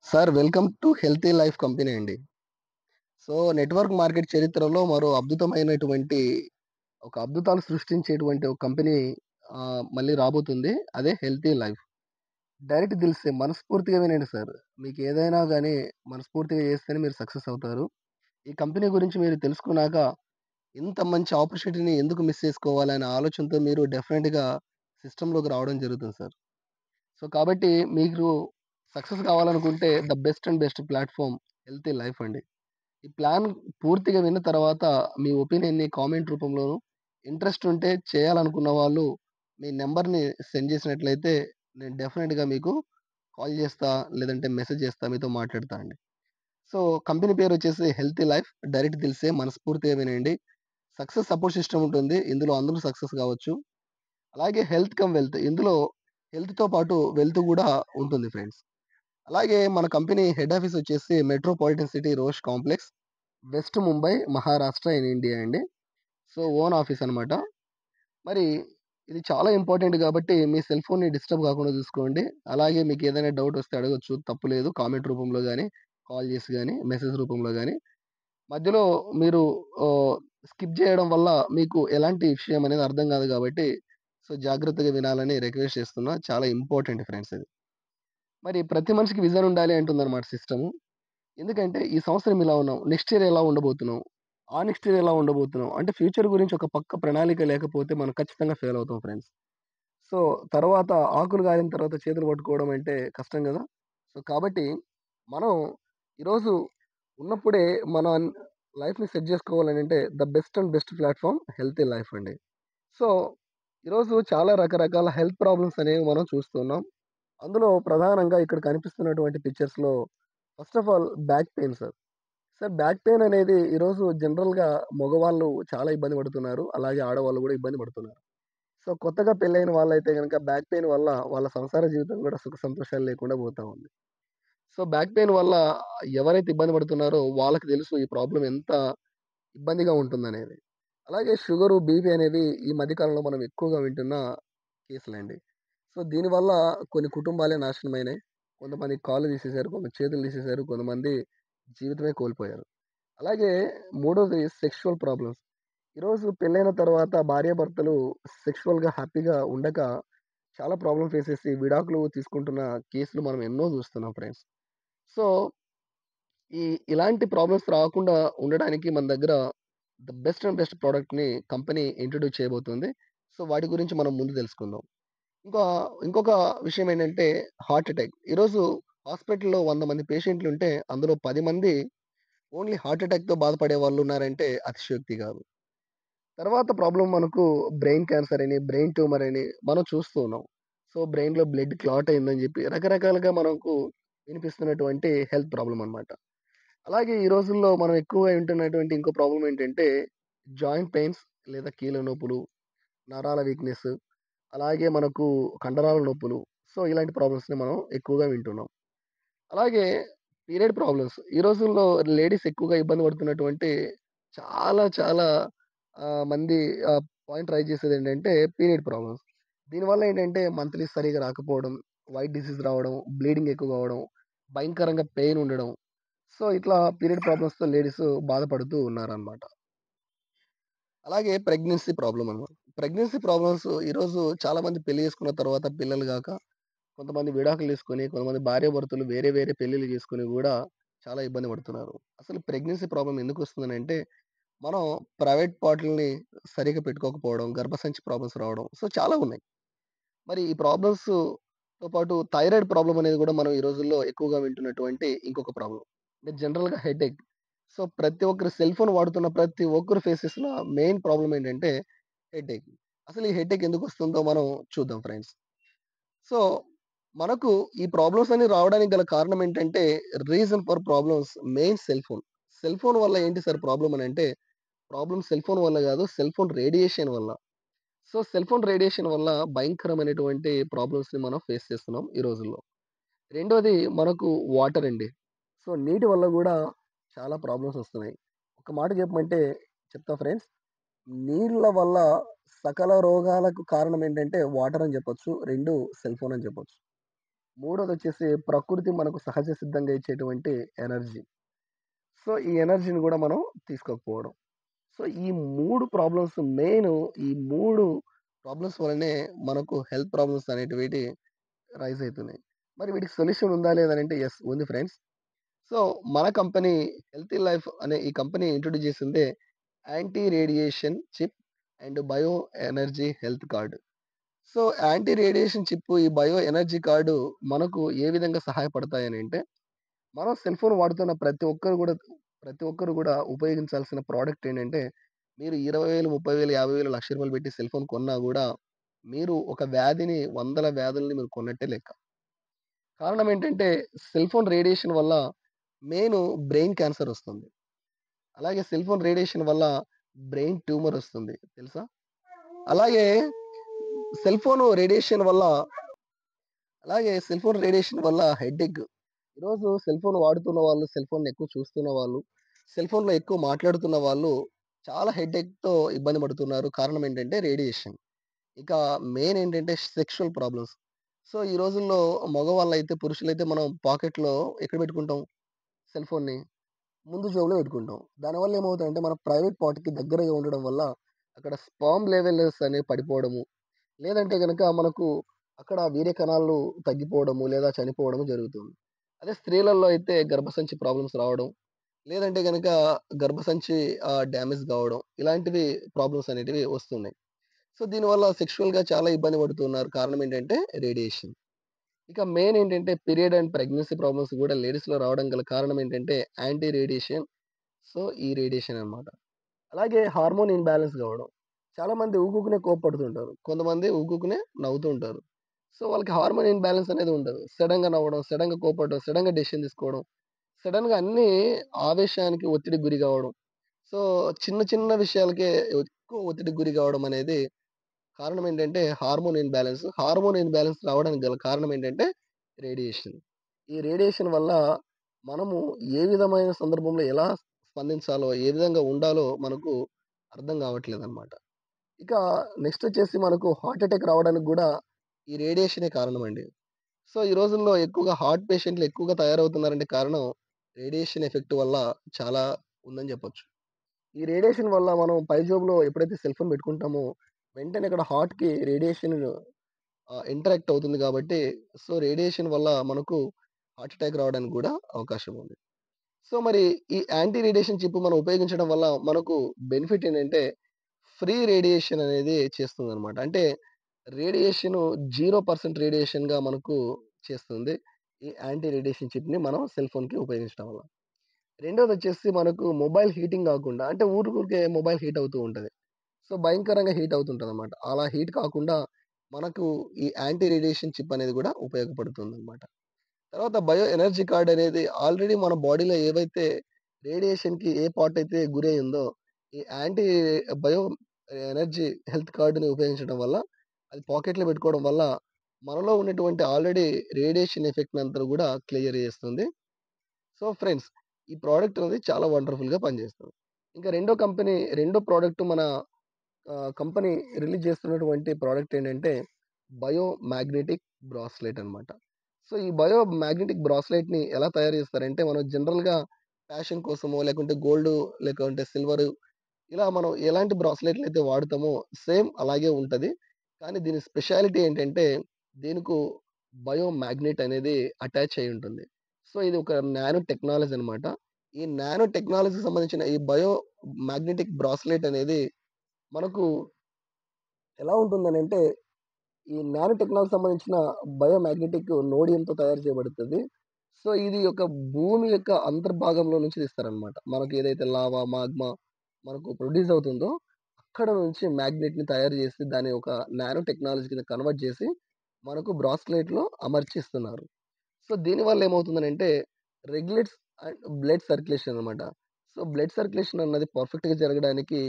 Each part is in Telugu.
Sir welcome to healthy life company అండి. సో, నెట్వర్క్ మార్కెట్ చరిత్రలో మరో అద్భుతమైనటువంటి ఒక అద్భుతాలు సృష్టించేటువంటి ఒక కంపెనీ మళ్ళీ రాబోతుంది. అదే హెల్తీ లైఫ్. డైరెక్ట్ తెలిస్తే మనస్ఫూర్తిగా వినండి సార్. మీకేదైనా గాని మనస్ఫూర్తిగా చేస్తేనే మీరు సక్సెస్ అవుతారు. ఈ కంపెనీ గురించి మీరు తెలుసుకున్నాక ఇంత మంచి ఆపర్చునిటీని ఎందుకు మిస్ చేసుకోవాలనే ఆలోచనతో మీరు డెఫినిట్‌గా సిస్టమ్‌లోకి రావడం జరుగుతుంది సార్. సో, కాబట్టి మీరు సక్సెస్ కావాలనుకుంటే the best and best platform healthy life అండి. ఈ ప్లాన్ పూర్తిగా విన్న తర్వాత మీ ఒపీనియన్‌ని కామెంట్ రూపంలోను, ఇంట్రెస్ట్ ఉంటే చేయాలనుకున్న వాళ్ళు మీ నంబర్‌ని సెండ్ చేసినట్లయితే నేను డెఫినిట్‌గా మీకు కాల్ చేస్తా, లేదంటే మెసేజ్ చేస్తా, మీతో మాట్లాడతా అండి. సో, కంపెనీ పేరొచ్చేసి హెల్తీ లైఫ్. డైరెక్ట్ తెలిసే మనస్ఫూర్తిగా వినండి. సక్సెస్ సపోర్ట్ సిస్టమ్ ఉంటుంది. ఇందులో అందరూ సక్సెస్ కావచ్చు. అలాగే హెల్త్ కమ్ వెల్త్. ఇందులో హెల్త్‌తో పాటు వెల్త్ గూడా ఉంటుంది ఫ్రెండ్స్. అలాగే మన కంపెనీ హెడ్ ఆఫీస్ వచ్చేసి metropolitan city Roche complex, west Mumbai, Maharashtra in India అండి. సో, ఓన్ ఆఫీస్ అనమాట. మరి ఇది చాలా ఇంపార్టెంట్ గాబట్టి మీ సెల్ ఫోన్‌ని డిస్టర్బ్ కాకుండా చూసుకోండి. అలాగే మీకేదైనా డౌట్ వస్తే అడగొచ్చు. తప్పు లేదు. కామెంట్ రూపంలో గాని, కాల్ చేసి గాని, మెసేజ్ రూపంలో గాని. మధ్యలో మీరు ఆహ్, స్కిప్ జేయడం వల్ల మీకు ఎలాంటి విషయం అనేది అర్థం కాదు గాబట్టి, సో, జాగ్రత్తగా వినాలని రిక్వెస్ట్ చేస్తున్నా. చాలా ఇంపార్టెంట్ ఫ్రెండ్స్ ఇది. మరి ప్రతి మనిషికి విజన్ ఉండాలి అంటుందన్నమాట సిస్టము. ఎందుకంటే ఈ సంవత్సరం ఇలా ఉన్నాం. నెక్స్ట్ ఇయర్ ఎలా ఉండబోతున్నాం? ఆ నెక్స్ట్ ఇయర్ ఎలా ఉండబోతున్నాం? అంటే ఫ్యూచర్ గురించి ఒక పక్క ప్రణాళిక లేకపోతే మనం ఖచ్చితంగా ఫెయిల్ అవుతాం ఫ్రెండ్స్. సో, తర్వాత ఆకులు గాలిన తర్వాత చేతులు పట్టుకోవడం అంటే కష్టం గదా! సో, కాబట్టి మనం ఈరోజు ఉన్నప్పుడే మన లైఫ్‌ని సెట్ జేసుకోవాలనంటే the best and best platform healthy life అండి. సో, ఈరోజు చాలా రకరకాల హెల్త్ ప్రాబ్లమ్స్ అనేవి మనం చూస్తున్నాం. అందులో ప్రధానంగా ఇక్కడ కనిపిస్తున్నటువంటి పిక్చర్స్‌లో first of all back pain sir. Sir back pain అనేది ఈరోజు జనరల్‌గా మగవాళ్ళు చాలా ఇబ్బంది పడుతున్నారు. అలాగే ఆడవాళ్ళు గూడా ఇబ్బంది పడుతున్నారు. సో, కొత్తగా పెళ్ళైన వాళ్ళైతే గనక బ్యాక్ పెయిన్ వల్ల వాళ్ళ సంసార జీవితం గూడా సుఖ సంతోషాలు లేకుండా పోతా ఉంది. సో, బ్యాక్ పెయిన్ వల్ల ఎవరైతే ఇబ్బంది పడుతున్నారో వాళ్ళకి తెలుసు ఈ ప్రాబ్లమ్ ఎంత ఇబ్బందిగా ఉంటుందనేది. అలాగే షుగరు, బీపీ అనేవి ఈ మధ్య కాలంలో మనం ఎక్కువగా వింటున్న కేసులండి. సో, దీనివల్ల కొన్ని కుటుంబాలే నాశనమైనాయి. కొంతమంది కాళ్ళు తీసేశారు, కొంతమంది చేతులు తీసేశారు, కొంతమంది జీవితమే కోల్పోయారు. అలాగే మూడోది సెక్షువల్ ప్రాబ్లమ్స్. ఈరోజు పెళ్ళైన తర్వాత భార్యాభర్తలు సెక్షువల్‌గా హ్యాపీగా ఉండక చాలా ప్రాబ్లమ్ ఫేస్ చేసి విడాకులు తీసుకుంటున్న కేసులు మనం ఎన్నో చూస్తున్నాం ఫ్రెండ్స్. సో, ఈ ఇలాంటి ప్రాబ్లమ్స్ రాకుండా ఉండడానికి మన దగ్గర ద బెస్ట్ అండ్ బెస్ట్ ప్రొడక్ట్‌ని కంపెనీ ఇంట్రొడ్యూస్ చేయబోతుంది. సో, వాటి గురించి మనం ముందు తెలుసుకుందాం. ఇంకా ఇంకొక విషయం ఏంటంటే హార్ట్ అటాక్. ఈరోజు హాస్పిటల్‌లో 100 మంది పేషెంట్లుంటే అందులో 10 మంది ఓన్లీ హార్ట్ అటాక్‌తో బాధపడే వాళ్ళున్నారంటే అతిశయోక్తి కాదు. తర్వాత ప్రాబ్లమ్ మనకు బ్రెయిన్ క్యాన్సర్ అని, బ్రెయిన్ ట్యూమర్ అని మనం చూస్తూ ఉన్నాం. సో, బ్రెయిన్‌లో బ్లడ్ క్లాట్ అయిందని చెప్పి రకరకాలుగా మనకు వినిపిస్తున్నటువంటి హెల్త్ ప్రాబ్లమ్ అన్నమాట. అలాగే ఈ రోజుల్లో మనం ఎక్కువగా వింటున్నటువంటి ఇంకో ప్రాబ్లమ్ ఏంటంటే జాయింట్ పెయిన్స్ లేదా కీళ్ళ నొప్పులు, నరాల వీక్‌నెస్, అలాగే మనకు కండరాల నొప్పులు. సో, ఇలాంటి ప్రాబ్లమ్స్‌ని మనం ఎక్కువగా వింటున్నాం. అలాగే పీరియడ్ ప్రాబ్లమ్స్. ఈ రోజుల్లో లేడీస్ ఎక్కువగా ఇబ్బంది పడుతున్నటువంటి చాలా చాలా మంది పాయింట్ రైజ్ చేసేదేంటంటే పీరియడ్ ప్రాబ్లమ్స్. దీనివల్ల ఏంటంటే మంత్లీ సరిగ్గా రాకపోవడం, వైట్ డిసీజ్ రావడం, బ్లీడింగ్ ఎక్కువగా అవ్వడం, భయంకరంగా పెయిన్ ఉండడం. సో, ఇట్లా పీరియడ్ ప్రాబ్లమ్స్‌తో లేడీస్ బాధపడుతూ ఉన్నారనమాట. అలాగే ప్రెగ్నెన్సీ ప్రాబ్లమ్ అనమాట. ప్రెగ్నెన్సీ ప్రాబ్లమ్స్ ఈరోజు చాలామంది పెళ్లి చేసుకున్న తర్వాత పిల్లలు గాక కొంతమంది విడాకులు తీసుకొని, కొంతమంది భార్యాభర్తలు వేరే వేరే పెళ్ళిళ్ళు చేసుకొని గూడా చాలా ఇబ్బంది పడుతున్నారు. అసలు ప్రెగ్నెన్సీ ప్రాబ్లమ్ ఎందుకొస్తుందనంటే, మనం ప్రైవేట్ పార్ట్‌లని సరిగ్గా పెట్టుకోకపోవడం, గర్భసంచి ప్రాబ్లమ్స్ రావడం. సో, చాలా ఉన్నాయి. మరి ఈ ప్రాబ్లమ్స్‌తో పాటు థైరాయిడ్ ప్రాబ్లమ్ అనేది గూడా మనం ఈ రోజుల్లో ఎక్కువగా వింటున్నటువంటి ఇంకొక ప్రాబ్లమ్. అంటే జనరల్‌గా హెడేక్. సో, ప్రతి ఒక్కరు సెల్ ఫోన్ వాడుతున్న ప్రతి ఒక్కరు ఫేస్ చేస్తున్న మెయిన్ ప్రాబ్లమ్ ఏంటంటే హెడేక్. అసలు ఈ హెడేక్ ఎందుకొస్తుందో మనం చూద్దాం ఫ్రెండ్స్. సో, మనకు ఈ ప్రాబ్లమ్స్ అన్ని రావడానికి గల కారణం ఏంటంటే, reason for problems main cell phone. Cell phone వల్ల ఏంటి సార్ ప్రాబ్లమ్ అనంటే, ప్రాబ్లమ్ సెల్ ఫోన్ వల్ల గాదు, సెల్ ఫోన్ రేడియేషన్ వల్ల. సో, సెల్ ఫోన్ రేడియేషన్ వల్ల భయంకరమైనటువంటి ప్రాబ్లమ్స్‌ని మనం ఫేస్ చేస్తున్నాం ఈ రోజుల్లో. రెండోది మనకు వాటర్ అండి. సో, నీటి వల్ల గూడా చాలా ప్రాబ్లమ్స్ వస్తున్నాయి. ఒక మాట చెప్పమంటే చెప్తా ఫ్రెండ్స్. నీళ్ళ వల్ల సకల రోగాలకు కారణం ఏంటంటే వాటర్ అని చెప్పొచ్చు. 2 సెల్ ఫోన్ అని చెప్పొచ్చు. మూడోదొచ్చేసి ప్రకృతి మనకు సహజ సిద్ధంగా ఇచ్చేటువంటి ఎనర్జీ. సో, ఈ ఎనర్జీని గూడా మనం తీసుకోకపోవడం. సో, ఈ 3 ప్రాబ్లమ్స్ మెయిను ఈ 3 ప్రాబ్లమ్స్ వల్లనే మనకు హెల్త్ ప్రాబ్లమ్స్ అనేటివిటి రైజ్ అయితున్నాయి. మరి వీటికి సొల్యూషన్ ఉందా లేదా అనంటే యెస్ ఉంది ఫ్రెండ్స్. సో, మన కంపెనీ హెల్తీ లైఫ్ అనే ఈ కంపెనీ ఇంట్రొడ్యూస్ చేసిందే anti radiation chip and bio energy health card. So, anti radiation chip, ఈ బయో ఎనర్జీ కార్డ్ మనకు ఏ విధంగా సహాయపడతాయనంటే, మనం సెల్ ఫోన్ వాడుతున్న ప్రతి ఒక్కరు గూడా ఉపయోగించాల్సిన ప్రొడక్ట్ ఏంటంటే, మీరు 20,000, 30,000, 50,000, రూ. 1,00,000 పెట్టి సెల్ ఫోన్ కొన్నా గూడా, మీరు ఒక వ్యాధిని, వందల వ్యాధుల్ని మీరు కొన్నట్టే లెక్క. కారణం ఏంటంటే, సెల్ ఫోన్ రేడియేషన్ వల్ల మెయిను బ్రెయిన్ క్యాన్సర్ ఒస్తుంది. అలాగే సెల్ ఫోన్ రేడియేషన్ వల్ల బ్రెయిన్ ట్యూమర్ ఒస్తుంది తెలుసా? అలాగే సెల్ ఫోను రేడియేషన్ వల్ల అలాగే సెల్ ఫోన్ రేడియేషన్ వల్ల హెడేక్. ఈరోజు సెల్ ఫోన్ వాడుతున్న వాళ్ళు, సెల్ ఫోన్‌ని ఎక్కువ చూస్తున్న వాళ్ళు, సెల్ ఫోన్‌లో ఎక్కువ మాట్లాడుతున్న వాళ్ళు చాలా హెడేక్‌తో ఇబ్బంది పడుతున్నారు. కారణం ఏంటంటే రేడియేషన్. ఇక మెయిన్ ఏంటంటే సెక్షువల్ ప్రాబ్లమ్స్. సో, ఈ రోజుల్లో మగవాళ్ళైతే, పురుషులైతే మనం పాకెట్‌లో ఎక్కడ పెట్టుకుంటాం సెల్ ఫోన్‌ని? ముందు జేబులో పెట్టుకుంటాం. దానివల్ల ఏమవుతాయంటే మన ప్రైవేట్ పార్ట్‌కి దగ్గరగా ఉండడం వల్ల అక్కడ స్పెర్మ్ లెవెల్స్ అనేవి పడిపోవడము, లేదంటే గనక మనకు అక్కడ వీర్య కణాలు తగ్గిపోవడము, లేదా చనిపోవడము జరుగుతుంది. అదే స్త్రీలలో అయితే గర్భసంచి ప్రాబ్లమ్స్ రావడం, లేదంటే గనక గర్భసంచి డ్యామేజ్ కావడం, ఇలాంటివి ప్రాబ్లమ్స్ అనేటివి వస్తున్నాయి. సో, దీనివల్ల సెక్షువల్‌గా చాలా ఇబ్బంది పడుతున్నారు. కారణం ఏంటంటే రేడియేషన్. ఇక మెయిన్ ఏంటంటే పీరియడ్ అండ్ ప్రెగ్నెన్సీ ప్రాబ్లమ్స్ గూడా లేడీస్‌లో రావడం గల కారణం ఏంటంటే యాంటీ రేడియేషన్. సో, ఈ రేడియేషన్ అన్నమాట. అలాగే హార్మోన్ ఇంబాలెన్స్ కావడం. చాలామంది ఊకూకనే కోప్పడుతుంటారు. కొంతమంది ఊకూకనే నవ్వుతూ ఉంటారు. సో, వాళ్ళకి హార్మోన్ ఇంబాలెన్స్ అనేది ఉండదు. సడెన్‌గా నవ్వడం, సడెన్‌గా కోప్పడడం, సడెన్‌గా డెసిషన్ తీసుకోవడం, సడెన్‌గా అన్నీ ఆవేశానికి ఒత్తిడికి గురి కావడం. సో, చిన్న చిన్న విషయాలకే ఎక్కువ ఒత్తిడికి గురి కావడం అనేది కారణం ఏంటంటే హార్మోన్ ఇన్‌బాలెన్స్. హార్మోన్ ఇన్‌బాలెన్స్ రావడానికి గల కారణం ఏంటంటే రేడియేషన్. ఈ రేడియేషన్ వల్ల మనము ఏ విధమైన సందర్భంలో ఎలా స్పందించాలో, ఏ విధంగా ఉండాలో మనకు అర్థం కావట్లేదన్నమాట. ఇక నెక్స్ట్ వచ్చేసి మనకు హార్ట్ అటాక్ రావడానికి గూడా ఈ రేడియేషనే కారణమండి. సో, ఈ రోజుల్లో ఎక్కువగా హార్ట్ పేషెంట్‌లు ఎక్కువగా తయారవుతున్నారంటే కారణం రేడియేషన్ ఎఫెక్ట్ వల్ల చాలా ఉందని చెప్పొచ్చు. ఈ రేడియేషన్ వల్ల మనం పై జేబులో ఎప్పుడైతే సెల్ ఫోన్ పెట్టుకుంటామో, వెంటనే అక్కడ హార్ట్‌కి రేడియేషన్ ఇంటరాక్ట్ అవుతుంది గాబట్టి, సో, రేడియేషన్ వల్ల మనకు హార్ట్ అటాక్ రావడానికి గూడా అవకాశం ఉంది. సో, మరి ఈ యాంటీ రేడియేషన్ చిప్ మనం ఉపయోగించడం వల్ల మనకు బెనిఫిట్ ఏంటంటే, ఫ్రీ రేడియేషన్ అనేది చేస్తుందనమాట. అంటే రేడియేషను 0% రేడియేషన్‌గా మనకు చేస్తుంది. ఈ యాంటీ రేడియేషన్ చిప్‌ని మనం సెల్ ఫోన్‌కి ఉపయోగించడం వల్ల. రెండోదొచ్చేసి మనకు మొబైల్ హీటింగ్ గాకుండా, అంటే ఊరికే మొబైల్ హీట్ అవుతూ ఉంటది. సో, భయంకరంగా హీట్ అవుతుంటదనమాట. అలా హీట్ కాకుండా మనకు ఈ యాంటీ రేడియేషన్ చిప్ అనేది గూడా ఉపయోగపడుతుందనమాట. తర్వాత బయో ఎనర్జీ కార్డ్ అనేది ఆల్రెడీ మన బాడీలో ఏవైతే రేడియేషన్‌కి ఏ పార్ట్ అయితే గురయ్యిందో, ఈ యాంటీ బయో ఎనర్జీ హెల్త్ కార్డ్‌ని ఉపయోగించడం వల్ల, అది పాకెట్‌లో పెట్టుకోవడం వల్ల, మనలో ఉన్నటువంటి ఆల్రెడీ రేడియేషన్ ఎఫెక్ట్‌ని అంతా గూడా క్లియర్ చేస్తుంది. సో, ఫ్రెండ్స్, ఈ ప్రొడక్ట్ అనేది చాలా వండర్‌ఫుల్‌గా పనిచేస్తుంది. ఇంకా రెండో ప్రొడక్ట్ మన కంపెనీ రిలీజ్ చేస్తున్నటువంటి ప్రొడక్ట్ ఏంటంటే, బయో మ్యాగ్నెటిక్ బ్రాస్లెట్ అన్నమాట. సో, ఈ బయో మ్యాగ్నెటిక్ బ్రాస్లెట్‌ని ఎలా తయారు చేస్తారంటే, మనం జనరల్‌గా ఫ్యాషన్ కోసమో, లేకుంటే గోల్డు, లేకుంటే సిల్వరు, ఇలా మనం ఎలాంటి బ్రాస్లెట్‌లయితే వాడుతామో సేమ్ అలాగే ఉంటది. కానీ దీని స్పెషాలిటీ ఏంటంటే, దీనికు బయో మ్యాగ్నెట్ అనేది అటాచ్ అయ్యి ఉంటుంది. సో, ఇది ఒక నానో టెక్నాలజీ అన్నమాట. ఈ నానో టెక్నాలజీకి సంబంధించిన ఈ బయో మ్యాగ్నెటిక్ బ్రాస్లెట్ అనేది మనకు ఎలా ఉంటుందనంటే, ఈ నానో టెక్నాలజీకి సంబంధించిన బయో మ్యాగ్నెటిక్ నోడియంతో తయారు చేయబడుతది. సో, ఇది ఒక భూమి యొక్క అంతర్భాగంలో నుంచి తీస్తారనమాట. మనకి ఏదైతే లావా, మాగ్మా మనకు ప్రొడ్యూస్ అవుతుందో, అక్కడ నుంచి మ్యాగ్నెట్‌ని తయారు చేసి, దాన్ని ఒక నానో టెక్నాలజీ కింద కన్వర్ట్ చేసి, మనకు బ్రాస్లెట్‌లో అమర్చిస్తున్నారు. సో, దీనివల్ల ఏమవుతుందనంటే, రెగ్యులేట్స్ అండ్ బ్లడ్ సర్క్యులేషన్ అనమాట. సో, బ్లడ్ సర్క్యులేషన్ అన్నది పర్ఫెక్ట్‌గా జరగడానికి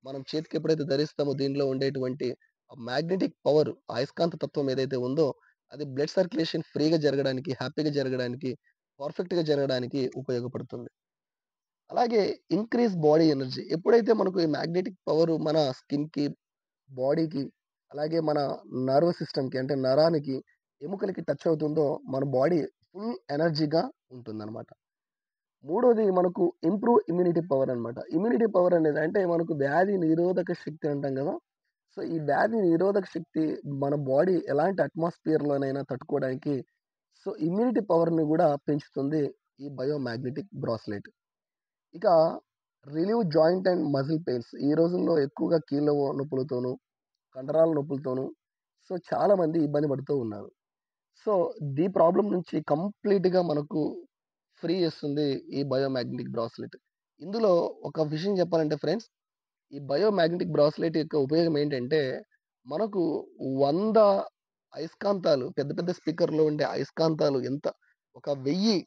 మనం చేతికి ఎప్పుడైతే ధరిస్తామో దీనిలో ఉండేటువంటి ఆ మ్యాగ్నెటిక్ పవర్, అయస్కాంత తత్వం ఏదైతే ఉందో, అది బ్లడ్ సర్క్యులేషన్ ఫ్రీగా జరగడానికి, హ్యాపీగా జరగడానికి, పర్ఫెక్ట్‌గా జరగడానికి ఉపయోగపడుతుంది. అలాగే ఇంక్రీజ్ బాడీ ఎనర్జీ. ఎప్పుడైతే మనకు ఈ మ్యాగ్నెటిక్ పవర్ మన స్కిన్‌కి, బాడీకి, అలాగే మన నర్వ్ సిస్టమ్‌కి అంటే నరానికి ఎముకలకి టచ్ అవుతుందో మన బాడీ ఫుల్ ఎనర్జీగా ఉంటుందన్నమాట. మూడోది మనకు ఇంప్రూవ్ ఇమ్యూనిటీ పవర్ అన్నమాట. ఇమ్యూనిటీ పవర్ అనేది అంటే మనకు వ్యాధి నిరోధక శక్తి అంటాం గదా! సో, ఈ వ్యాధి నిరోధక శక్తి మన బాడీ ఎలాంటి అట్మాస్ఫియర్‌లోనైనా తట్టుకోవడానికి సో, ఇమ్యూనిటీ పవర్‌ని గూడా పెంచుతుంది ఈ బయోమాగ్నెటిక్ బ్రాస్లెట్. ఇక relieve joint and muscle pains. ఈ రోజుల్లో ఎక్కువగా కీళ్ళ నొప్పులతోను, కండరాల నొప్పులతోను సో, చాలామంది ఇబ్బంది పడుతూ ఉన్నారు. సో, ప్రాబ్లమ్ నుంచి కంప్లీట్‌గా మనకు ఫ్రీ చేస్తుంది ఈ బయోమాగ్నెటిక్ బ్రాస్లెట్. ఇందులో ఒక విషయం చెప్పాలంటే ఫ్రెండ్స్, ఈ బయోమాగ్నెటిక్ బ్రాస్లెట్ యొక్క ఉపయోగం ఏంటంటే, మనకు 100 అయస్కాంతాలు పెద్ద పెద్ద స్పీకర్‌లో ఉండే అయస్కాంతాలు ఒక 1000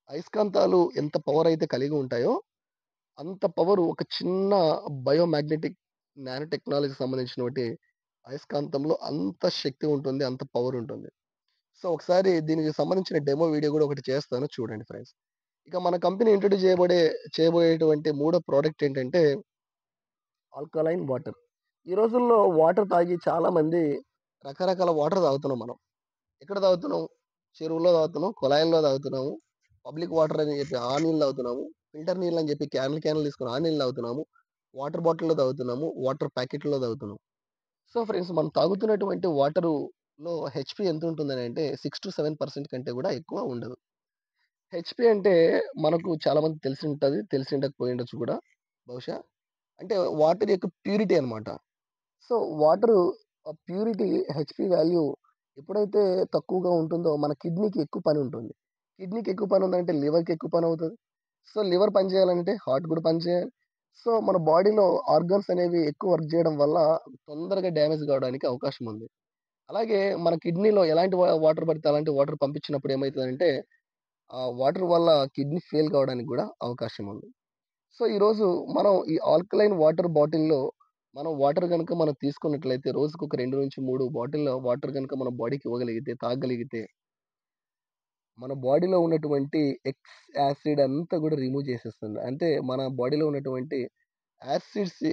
అయస్కాంతాలు ఎంత పవర్ అయితే కలిగి ఉంటాయో, అంత పవరు ఒక చిన్న బయోమాగ్నెటిక్ నానో టెక్నాలజీకి సంబంధించినటువంటి అయస్కాంతంలో అంత శక్తి ఉంటుంది. అంత పవర్ ఉంటుంది. సో, ఒకసారి దీనికి సంబంధించిన డెమో వీడియో గూడా ఒకటి చేస్తాను చూడండి ఫ్రెండ్స్. ఇక మన కంపెనీ ఇంట్రొడ్యూస్ చేయబోయేటువంటి మూడో ప్రొడక్ట్ ఏంటంటే ఆల్కలైన్ వాటర్. ఈ రోజుల్లో వాటర్ తాగి చాలామంది రకరకాల వాటర్ తాగుతున్నాం మనం. ఎక్కడ తాగుతున్నాం? చెరువుల్లో తాగుతున్నాం, కుళాయిల్లో తాగుతున్నాము, పబ్లిక్ వాటర్ అని చెప్పి ఆ నీళ్ళు తాగుతున్నాము, ఫిల్టర్ నీళ్ళని చెప్పి క్యాన్‌లు తీసుకొని ఆ నీళ్ళు తాగుతున్నాము, వాటర్ బాటిల్‌లో తాగుతున్నాము, వాటర్ ప్యాకెట్‌లో తాగుతున్నాం. సో, ఫ్రెండ్స్ మనం తాగుతున్నటువంటి వాటరులో హెచ్‌పీ ఎంతుంటుందనంటే 6-7% కంటే గూడా ఎక్కువ ఉండదు. హెచ్‌పీ అంటే మనకు చాలా మందికి తెలిసుంటది. తెలిసి ఉండకపోయుండొచ్చు కూడా బహుశా. అంటే వాటర్ యొక్క ప్యూరిటీ అన్నమాట. So, water purity HP value ఎప్పుడైతే తక్కువగా ఉంటుందో మన కిడ్నీకి ఎక్కువ పని ఉంటుంది. కిడ్నీకి ఎక్కువ పని ఉందంటే లివర్‌కి ఎక్కువ పని అవుతది. సో, లివర్ పని చేయాలంటే హార్ట్ కూడా పని చేయాలి. సో, మన బాడీలో ఆర్గాన్స్ అనేవి ఎక్కువ వర్క్ చేయడం వల్ల తొందరగా డ్యామేజ్ కావడానికి అవకాశం ఉంది. అలాగే మన కిడ్నీలో ఎలాంటి వాటర్ పడితే అలాంటి వాటర్ పంపించినప్పుడు ఏమైతదంటే ఆ వాటర్ వల్ల కిడ్నీ ఫెయిల్ కావడానికి కూడా అవకాశం ఉంది. సో, ఈరోజు మనం ఈ ఆల్కలైన్ వాటర్ బాటిల్‌లో మనం వాటర్ గనుక మనం తీసుకున్నట్లయితే రోజుకొక 2-3 బాటిల్ల వాటర్ గనుక మన బాడీకి ఇవ్వగలిగితే, తాగగలిగితే మన బాడీలో ఉన్నటువంటి యాసిడ్ అంతా గూడా రిమూవ్ చేసేస్తుంది. అంటే మన బాడీలో ఉన్నటువంటి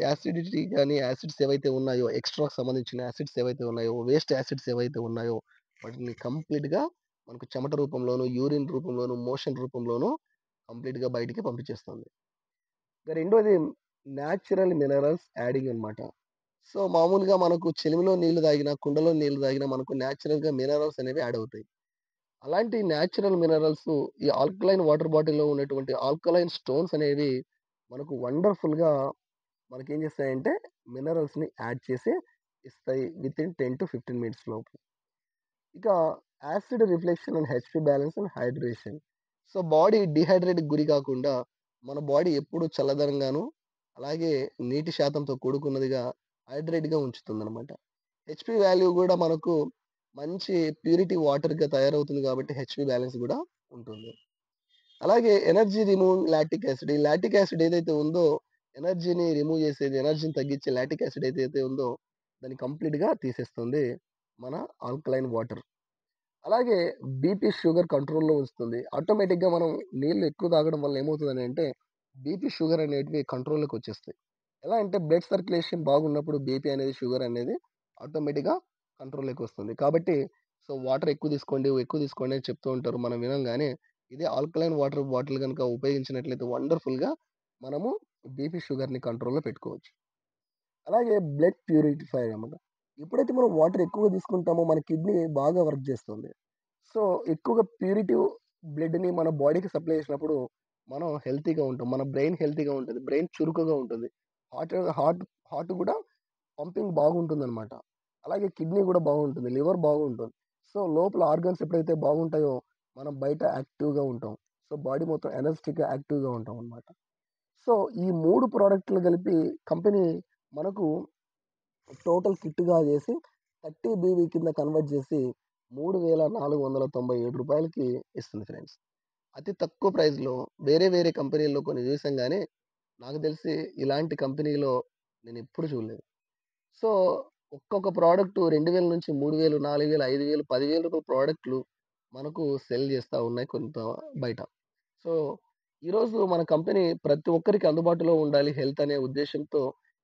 యాసిడిటీ గాని, యాసిడ్స్ ఏవైతే ఉన్నాయో, ఎక్స్‌ట్రాకి సంబంధించిన యాసిడ్స్ ఏవైతే ఉన్నాయో, వేస్ట్ యాసిడ్స్ ఏవైతే ఉన్నాయో, వాటిని కంప్లీట్‌గా మనకు చెమట రూపంలోను, యూరిన్ రూపంలోను, మోషన్ రూపంలోను కంప్లీట్‌గా బయటికి పంపించేస్తుంది. ఇక రెండోది న్యాచురల్ మినరల్స్ యాడింగ్ అన్నమాట. సో, మామూలుగా మనకు చెరువులో నీళ్లు తాగినా, కుండలో నీళ్లు తాగినా మనకు న్యాచురల్‌గా మినరల్స్ అనేవి యాడ్ అవుతాయి. అలాంటి న్యాచురల్ మినరల్స్ ఈ ఆల్కలైన్ వాటర్ బాటిల్‌లో ఉన్నటువంటి ఆల్కలైన్ స్టోన్స్ అనేవి మనకు వండర్‌ఫుల్‌గా మనకేం చేస్తాయంటే మినరల్స్‌ని యాడ్ చేసి ఇస్తాయి వితిన్ 10-15 మినిట్స్ లోపు. ఇక acid reflection and HP balance and hydration. So, body డీహైడ్రేట్‌కి గురి కాకుండా మన బాడీ ఎప్పుడూ చల్లదనంగాను, అలాగే నీటి శాతంతో కూడుకున్నదిగా హైడ్రేట్‌గా ఉంచుతుందనమాట. హెచ్‌పీ వాల్యూ గూడా మనకు మంచి ప్యూరిటీ వాటర్‌గా తయారవుతుంది కాబట్టి హెచ్‌పీ బ్యాలెన్స్ గూడా ఉంటుంది. అలాగే ఎనర్జీ రిమూవింగ్ లాక్టిక్ యాసిడ్. ఈ లాక్టిక్ యాసిడ్ ఏదైతే ఉందో ఎనర్జీని రిమూవ్ చేసేది, ఎనర్జీని తగ్గించే లాక్టిక్ యాసిడ్ ఏదైతే ఉందో దాన్ని కంప్లీట్‌గా తీసేస్తుంది మన ఆల్కలైన్ వాటర్. అలాగే బీపీ, షుగర్ కంట్రోల్‌లో ఉంచుతుంది. ఆటోమేటిక్‌గా మనం నీళ్లు ఎక్కువ తాగడం వల్ల ఏమవుతదని అంటే బీపీ, షుగర్ అనేటివి కంట్రోల్‌లోకొచ్చేస్తాయి. ఎలా అంటే బ్లడ్ సర్క్యులేషన్ బాగున్నప్పుడు బీపీ అనేది, షుగర్ అనేది ఆటోమేటిక్‌గా కంట్రోల్‌లోకొస్తుంది. కాబట్టి సో, వాటర్ ఎక్కువ తీసుకోండి, ఎక్కువ తీసుకోండి అని చెప్తూ ఉంటారు. మనం వినం గానీ, ఇదే ఆల్కలైన్ వాటర్ బాటిల్ గనుక ఉపయోగించినట్లయితే వండర్‌ఫుల్‌గా మనము బీపీ, షుగర్‌ని కంట్రోల్‌లో పెట్టుకోవచ్చు. అలాగే బ్లడ్ ప్యూరిఫైయర్ అన్నమాట. ఎప్పుడైతే మనం వాటర్ ఎక్కువగా తీసుకుంటామో మన కిడ్నీ బాగా వర్క్ చేస్తుంది. సో, ఎక్కువగా బ్లడ్‌ని మన బాడీకి సప్లై చేసినప్పుడు మనం హెల్తీగా ఉంటాం. మన బ్రెయిన్ హెల్తీగా ఉంటది. బ్రెయిన్ చురుకుగా ఉంటది. హార్ట్ హార్ట్ హార్ట్ కూడా పంపింగ్ బాగుంటుందనమాట. అలాగే కిడ్నీ కూడా బాగుంటుంది. లివర్ బాగుంటుంది. సో, లోపల ఆర్గాన్స్ ఎప్పుడైతే బాగుంటాయో మనం బయట యాక్టివ్‌గా ఉంటాం. సో, బాడీ మొత్తం ఎనర్జిటిక్‌గా యాక్టివ్‌గా ఉంటామనమాట. సో, ఈ 3 ప్రొడక్ట్‌లు కలిపి కంపెనీ మనకు టోటల్ కిట్‌గా చేసి 30 బీవీ కింద కన్వర్ట్ చేసి రూ. 3497కి ఇస్తుంది ఫ్రెండ్స్. అతి తక్కువ ప్రైస్‌లో వేరే వేరే కంపెనీల్లో కొన్ని చూసాం గానీ, నాకు తెలిసి ఇలాంటి కంపెనీలో నేనెప్పుడు చూడలేదు. సో, ఒక్కొక్క ప్రోడక్ట్ 2000 నుంచి 3000, 4000, 5000, 10,000 రూపాయల ప్రోడక్ట్‌లు మనకు సెల్ చేస్తా ఉన్నాయి కొంత బయట. సో, ఈరోజు మన కంపెనీ ప్రతి ఒక్కరికి అందుబాటులో ఉండాలి హెల్త్ అనే ఉద్దేశ్యంతో,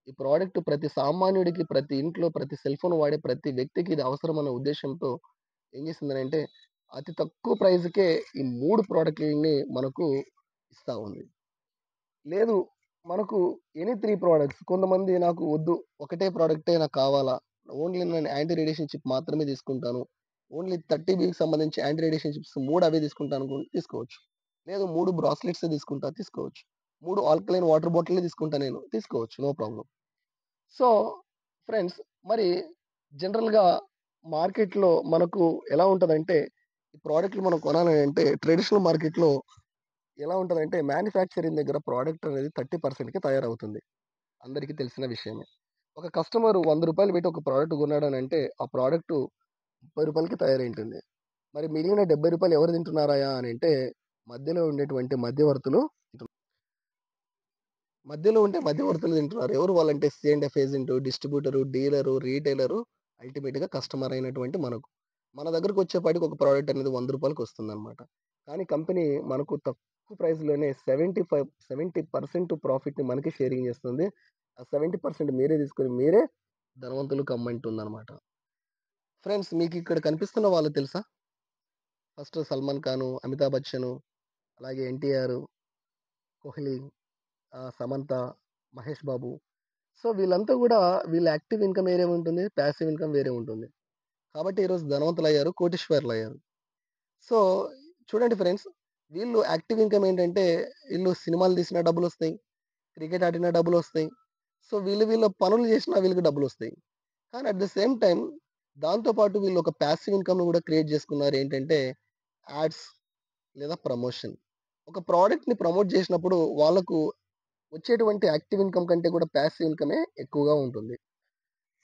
ఈ ప్రోడక్ట్ ప్రతి సామాన్యుడికి, ప్రతి ఇంట్లో, ప్రతి సెల్ ఫోన్ వాడే ప్రతి వ్యక్తికి ఇది అవసరమన్న ఉద్దేశ్యంతో, ఏం చేసిందనంటే అతి తక్కువ ప్రైస్‌కే ఈ 3 ప్రొడక్ట్‌లని మనకు ఇస్తా ఉంది. లేదు మనకు ఎనీ 3 ప్రొడక్ట్స్ కొంతమంది నాకు వద్దు. ఒకటే ప్రొడక్టే నాకు కావాలా. ఓన్లీ నేను యాంటీ రేడియేషన్ చిప్ మాత్రమే తీసుకుంటాను. ఓన్లీ 30 బీకి సంబంధించి యాంటీ రేడియేషన్ చిప్స్ 3 అవే తీసుకుంటాను అనుకుంటే తీసుకోవచ్చు. లేదు 3 బ్రాస్లెట్సే తీసుకుంటా తీసుకోవచ్చు. 3 ఆల్కలైన్ వాటర్ బాటిల్లే తీసుకుంటా నేను తీసుకోవచ్చు. No problem. సో, ఫ్రెండ్స్ మరి జనరల్‌గా మార్కెట్‌లో మనకు ఎలా ఉంటదంటే, ఈ ప్రొడక్ట్‌లు మనం కొనాలి అంటే ట్రెడిషనల్ మార్కెట్‌లో ఎలా ఉంటదంటే మ్యానుఫ్యాక్చరింగ్ దగ్గర ప్రొడక్ట్ అనేది 30%కి తయారవుతుంది. అందరికీ తెలిసిన విషయమే. ఒక కస్టమర్ రూ. 100 పెట్టి ఒక ప్రొడక్ట్ కొన్నాడనంటే, ఆ ప్రొడక్టు రూ. 30కి తయారైంటుంది. మరి మిగిలిన రూ. 70 ఎవరు తింటున్నారయ్యా అనంటే, మధ్యలో ఉండేటువంటి మధ్యవర్తులు మధ్యలో ఉంటే మధ్యవర్తులు తింటున్నారు. ఎవరు వాళ్ళంటే C and F agent, distributor, dealer, retailer, అల్టిమేట్‌గా కస్టమర్ అయినటువంటి మనకు. మన దగ్గరకొచ్చేపాటికి ఒక ప్రోడక్ట్ అనేది రూ. 100కి వస్తుందనమాట. కానీ కంపెనీ మనకు తక్కువ ప్రైస్‌లోనే 70% ప్రాఫిట్‌ని మనకి షేరింగ్ చేస్తుంది. ఆ 70% మీరే తీసుకొని మీరే ధనవంతులు కమ్మంటుందనమాట. ఫ్రెండ్స్ మీకిక్కడ కనిపిస్తున్న వాళ్ళు తెలుసా? ఫస్ట్ 'సల్మాన్ ఖాను', 'అమితాబ్ బచ్చను', అలాగే 'ఎన్టీఆర్', 'కోహ్లీ', 'సమంత', 'మహేష్ బాబు'. సో, వీళ్ళంతా గూడా వీళ్ళ యాక్టివ్ ఇన్‌కమ్ వేరే ఉంటుంది. పాసివ్ ఇన్‌కమ్ వేరే ఉంటుంది. కాబట్టి ఈరోజు ధనవంతులయ్యారు. కోటీశ్వరులయ్యారు. సో, చూడండి ఫ్రెండ్స్ వీళ్ళు యాక్టివ్ ఇన్‌కమ్ ఏంటంటే ఈళ్ళు సినిమాలు తీసినా డబ్బులొస్తాయి. క్రికెట్ ఆడినా డబ్బులొస్తాయి. సో, వీళ్ళ పనులు చేసినా వీళ్ళకి డబ్బులొస్తాయి. కానీ అట్ ద సేమ్ టైమ్ దాంతో పాటు వీళ్ళు ఒక పాసివ్ ఇన్‌కమ్‌ని గూడా క్రియేట్ చేసుకున్నారు. ఏంటంటే యాడ్స్ లేదా ప్రమోషన్. ఒక ప్రొడక్ట్‌ని ప్రమోట్ చేసినప్పుడు వాళ్ళకు వచ్చేటువంటి యాక్టివ్ ఇన్‌కమ్ కంటే కూడా పాసివ్ ఇన్‌కమే ఎక్కువగా ఉంటుంది.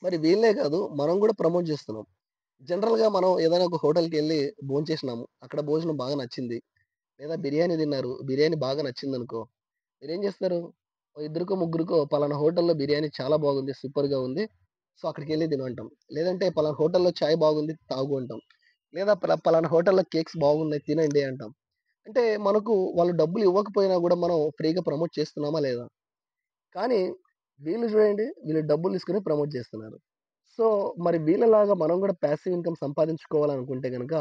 మరి వీళ్ళే కాదు మనం గూడా ప్రమోట్ చేస్తున్నాం. జనరల్‌గా మనం ఏదైనా ఒక హోటల్‌కెళ్ళి భోంచేసినాము. అక్కడ భోజనం బాగా నచ్చింది. లేదా బిర్యానీ తిన్నారు. బిర్యానీ బాగా నచ్చిందనుకో, మీరేం చేస్తారు? ఓ ఇద్దరికో, ముగ్గురికో పలానా హోటల్‌లో బిర్యానీ చాలా బాగుంది. సూపర్‌గా ఉంది. సో, అక్కడికెళ్ళి తినంటాం. లేదంటే పలానా హోటల్‌లో చాయ్ బాగుంది. తాగు అంటాం. లేదా పలానా హోటల్‌లో కేక్స్ బాగున్నాయి. తినండి అంటాం. అంటే మనకు వాళ్ళు డబ్బులు ఇవ్వకపోయినా గూడా మనం ఫ్రీగా ప్రమోట్ చేస్తున్నామా లేదా? కానీ వీళ్ళు చూడండి వీళ్ళు డబ్బులు తీసుకొని ప్రమోట్ చేస్తున్నారు. సో, మరి వీళ్ళలాగా మనం గూడా పాసివ్ ఇన్‌కమ్ సంపాదించుకోవాలనుకుంటే గనక,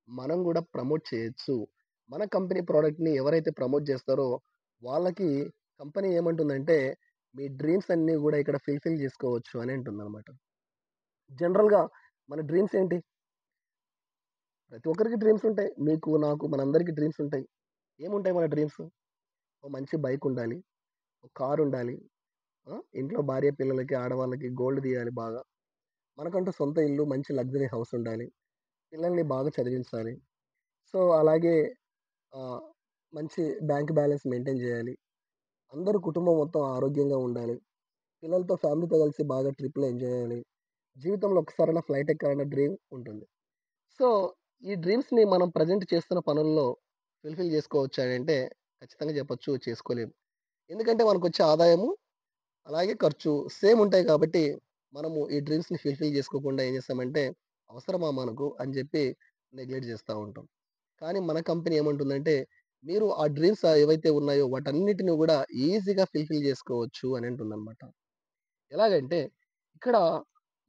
మనం గూడా ప్రమోట్ చేయొచ్చు. మన కంపెనీ ప్రొడక్ట్‌ని ఎవరైతే ప్రమోట్ జేస్తారో, వాళ్ళకి కంపెనీ ఏమంటుందంటే, మీ డ్రీమ్స్ అన్నీ గూడా ఇక్కడ ఫుల్‌ఫిల్ జేసుకోవచ్చు అని అంటుందనమాట. జనరల్‌గా మన డ్రీమ్స్ ఏంటి? ప్రతి ఒక్కరికి డ్రీమ్స్ ఉంటాయి. మీకు, నాకు, మనందరికీ డ్రీమ్స్ ఉంటాయి. ఏముంటాయి మన డ్రీమ్స్? ఓ మంచి బైక్ ఉండాలి. ఒక కార్ ఉండాలి. ఇంట్లో భార్య, పిల్లలకి, ఆడవాళ్ళకి గోల్డ్ తీయాలి బాగా. మనకంటూ సొంత ఇల్లు, మంచి లగ్జరీ హౌస్ ఉండాలి. పిల్లల్ని బాగా చదివించాలి. సో, అలాగే ఆహ్, మంచి బ్యాంక్ బ్యాలెన్స్ మెయింటైన్ జేయాలి. అందరూ కుటుంబం మొత్తం ఆరోగ్యంగా ఉండాలి. పిల్లలతో ఫ్యామిలీతో కలిసి బాగా ట్రిప్‌లు ఎంజాయ్ జేయాలి. జీవితంలో ఒక్కసారైనా ఫ్లైట్ ఎక్కాలన్న డ్రీమ్ ఉంటుంది. సో, ఈ డ్రీమ్స్‌ని మనం ప్రెజెంట్ చేస్తున్న పనుల్లో ఫుల్‌ఫిల్ జేసుకోవచ్చా అంటే ఖచ్చితంగా జెప్పొచ్చు చేసుకోలేము. ఎందుకంటే మనకొచ్చే ఆదాయము, అలాగే ఖర్చు సేమ్ ఉంటాయి కాబట్టి, మనము ఈ డ్రీమ్స్‌ని ఫుల్‌ఫిల్ జేసుకోకుండా ఏం జేస్తామంటే, అవసరమా మనకు అని జెప్పి నెగ్లెక్ట్ జేస్తా ఉంటాం. కానీ మన కంపెనీ ఏమంటుందంటే, మీరు ఆ డ్రీమ్స్ ఏవైతే ఉన్నాయో వాటన్నిటిని గూడా ఈజీగా ఫుల్‌ఫిల్ జేసుకోవచ్చు అని అంటుందనమాట. ఎలాగంటే, ఇక్కడ